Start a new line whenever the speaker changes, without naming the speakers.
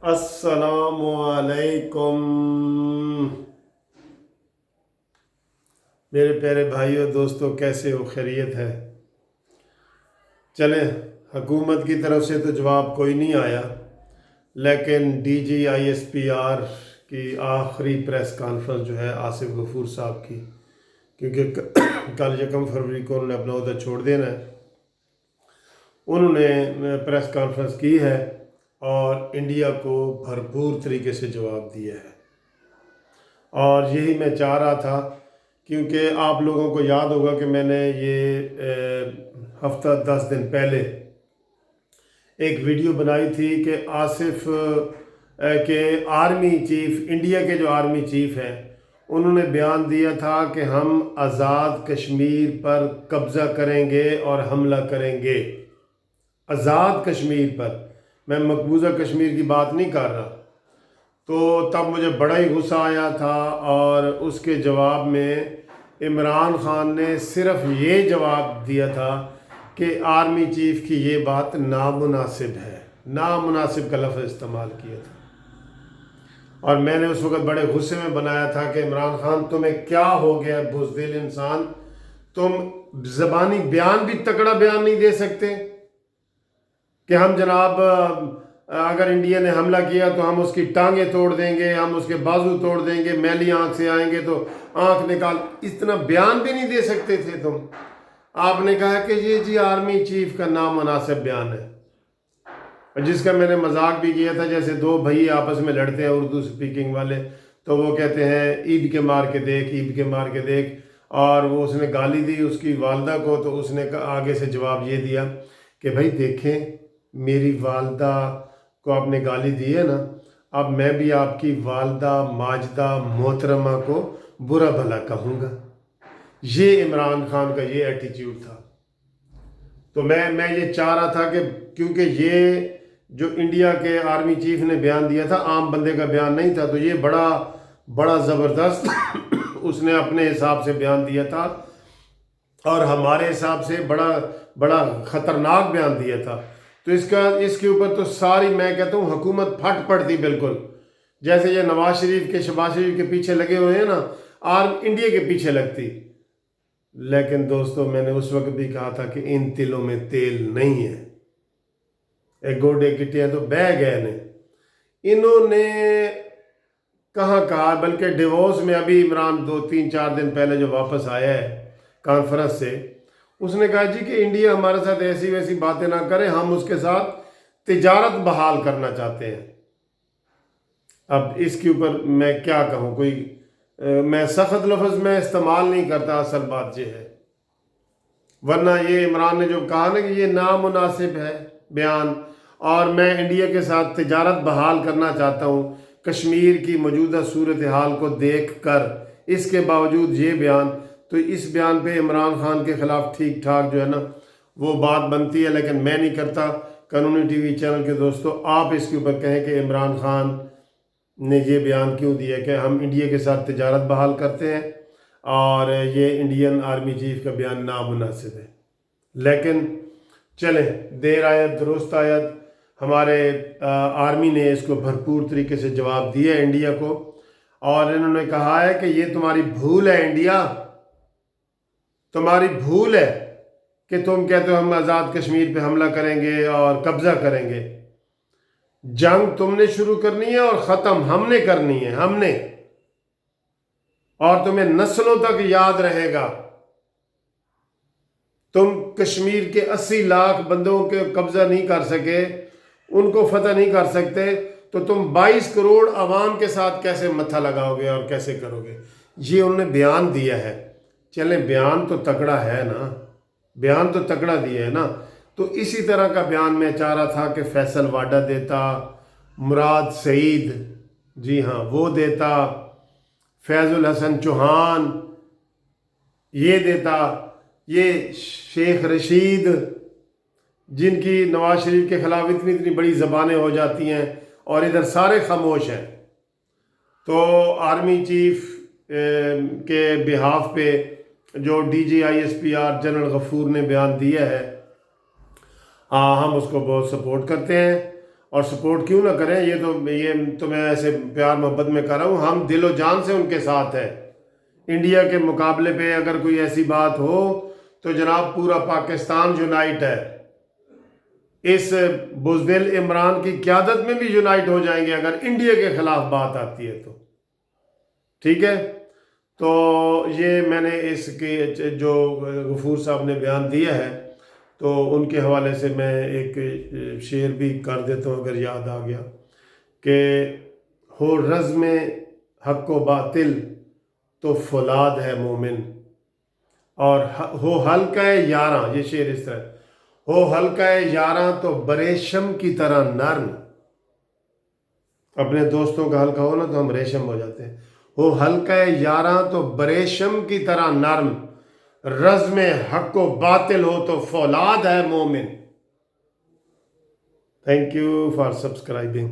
अस्सलाम वालेकुम मेरे प्यारे भाइयों दोस्तों, कैसे हो? खैरियत है? चलें, हुकूमत की तरफ से तो जवाब कोई नहीं आया, लेकिन DGISPR की आखिरी प्रेस कॉन्फ्रेंस जो है आसिफ गफूर साहब की, क्योंकि कल 1 फरवरी को उन्होंने अपना ओहदा छोड़ देना है, उन्होंने प्रेस कॉन्फ्रेंस की है और इंडिया को भरपूर तरीके से जवाब दिया है। और यही मैं चाह रहा था, क्योंकि आप लोगों को याद होगा कि मैंने ये हफ्ता 10 दिन पहले एक वीडियो बनाई थी कि आसिफ के आर्मी चीफ, इंडिया के जो आर्मी चीफ हैं, उन्होंने बयान दिया था कि हम आज़ाद कश्मीर पर कब्ज़ा करेंगे और हमला करेंगे। आज़ाद कश्मीर पर, मैं मकबूजा कश्मीर की बात नहीं कर रहा। तो तब मुझे बड़ा ही गुस्सा आया था, और उसके जवाब में इमरान खान ने सिर्फ ये जवाब दिया था कि आर्मी चीफ की ये बात नामुनासिब है। नामुनासिब का लफ्ज़ इस्तेमाल किया था, और मैंने उस वक़्त बड़े गुस्से में बनाया था कि इमरान खान, तुम्हें क्या हो गया बुज़दिल इंसान, तुम ज़बानी बयान भी तगड़ा बयान नहीं दे सकते कि हम जनाब अगर इंडिया ने हमला किया तो हम उसकी टांगें तोड़ देंगे, हम उसके बाजू तोड़ देंगे, मैली आंख से आएंगे तो आंख निकाल, इतना बयान भी नहीं दे सकते थे तुम। आपने कहा कि ये जी आर्मी चीफ का नामुनासिब बयान है, जिसका मैंने मजाक भी किया था। जैसे दो भाई आपस में लड़ते हैं उर्दू स्पीकिंग वाले, तो वो कहते हैं ईद के मार के देख, ईद के मार के देख, और वो उसने गाली दी उसकी वालदा को, तो उसने आगे से जवाब ये दिया कि भाई देखें, मेरी वालदा को आपने गाली दी है ना, अब मैं भी आपकी वालदा माजदा मोहतरमा को बुरा भला कहूँगा। ये इमरान खान का ये एटीट्यूड था। तो मैं ये चाह रहा था कि, क्योंकि ये जो इंडिया के आर्मी चीफ ने बयान दिया था आम बंदे का बयान नहीं था, तो ये बड़ा ज़बरदस्त उसने अपने हिसाब से बयान दिया था, और हमारे हिसाब से बड़ा ख़तरनाक बयान दिया था। तो इसके ऊपर तो सारी, मैं कहता हूँ, हुकूमत फट पड़ती बिल्कुल, जैसे ये नवाज शरीफ के, शहबाज शरीफ के पीछे लगे हुए हैं ना, और इंडिया के पीछे लगती। लेकिन दोस्तों, मैंने उस वक्त भी कहा था कि इन तिलों में तेल नहीं है, एक गोडे गिट्टियाँ तो बह गए ने। इन्होंने कहाँ कहा, बल्कि डिवोर्स में अभी इमरान 2-3-4 दिन पहले जो वापस आया है कॉन्फ्रेंस से, उसने कहा जी कि इंडिया हमारे साथ ऐसी वैसी बातें ना करे, हम उसके साथ तिजारत बहाल करना चाहते हैं। अब इसके ऊपर मैं क्या कहूँ, मैं सख्त लफ्ज़ में इस्तेमाल नहीं करता, असल बात ये है। वरना ये इमरान ने जो कहा ना कि ये नामुनासिब है बयान, और मैं इंडिया के साथ तिजारत बहाल करना चाहता हूँ कश्मीर की मौजूदा सूरत हाल को देख कर, इसके बावजूद ये बयान, तो इस बयान पे इमरान खान के ख़िलाफ़ ठीक ठाक जो है ना वो बात बनती है, लेकिन मैं नहीं करता। कानूनी TV चैनल के दोस्तों, आप इसके ऊपर कहें कि इमरान खान ने ये बयान क्यों दिया कि हम इंडिया के साथ तिजारत बहाल करते हैं, और ये इंडियन आर्मी चीफ का बयान नामुनासिब है। लेकिन चलें, देर आयत दुरुस्त आयत, हमारे आर्मी ने इसको भरपूर तरीके से जवाब दिया इंडिया को, और इन्होंने कहा है कि ये तुम्हारी भूल है इंडिया, तुम्हारी भूल है कि तुम कहते हो हम आज़ाद कश्मीर पे हमला करेंगे और कब्ज़ा करेंगे। जंग तुमने शुरू करनी है और ख़त्म हमने करनी है, हमने, और तुम्हें नस्लों तक याद रहेगा। तुम कश्मीर के 80 लाख बंदों के कब्ज़ा नहीं कर सके, उनको फतह नहीं कर सकते, तो तुम 22 करोड़ आवाम के साथ कैसे मत्था लगाओगे और कैसे करोगे? ये उन्होंने बयान दिया है। चलें, बयान तो तगड़ा है ना, बयान तो तगड़ा दिया है ना। तो इसी तरह का बयान मैं चाह रहा था कि फैसल वाडा देता, मुराद सईद, जी हाँ वो देता, फैजुल हसन चौहान ये देता, ये शेख रशीद, जिनकी नवाज शरीफ के ख़िलाफ़ इतनी बड़ी ज़बानें हो जाती हैं और इधर सारे खामोश हैं। तो आर्मी चीफ के बिहाफ पे जो DGISPR जनरल गफूर ने बयान दिया है, हम उसको बहुत सपोर्ट करते हैं, اور سپورٹ کیوں نہ کریں، یہ تو میں ایسے پیار محبت میں کر رہا ہوں، ہم دل و جان سے ان کے ساتھ ہیں۔ انڈیا کے مقابلے پہ اگر کوئی ایسی بات ہو تو جناب پورا پاکستان یونائٹ ہے، اس بزدل عمران کی قیادت میں بھی یونائٹ ہو جائیں گے اگر انڈیا کے خلاف بات آتی ہے تو، ٹھیک ہے۔ تو یہ میں نے اس کے جو غفور صاحب نے بیان دیا ہے تو ان کے حوالے سے میں ایک شعر بھی کر دیتا ہوں اگر یاد آ گیا، کہ ہو رزم حق و باطل تو فولاد ہے مومن، اور ہو حلقہ یاراں، یہ شعر اس طرح، ہو حلقہ یاراں تو بریشم کی طرح نرم، اپنے دوستوں کا حلقہ ہو نا تو ہم ریشم ہو جاتے ہیں، ہو حلقہ یاراں تو بریشم کی طرح نرم، رزم حق و باطل ہو تو فولاد ہے مومن۔ Thank you for subscribing.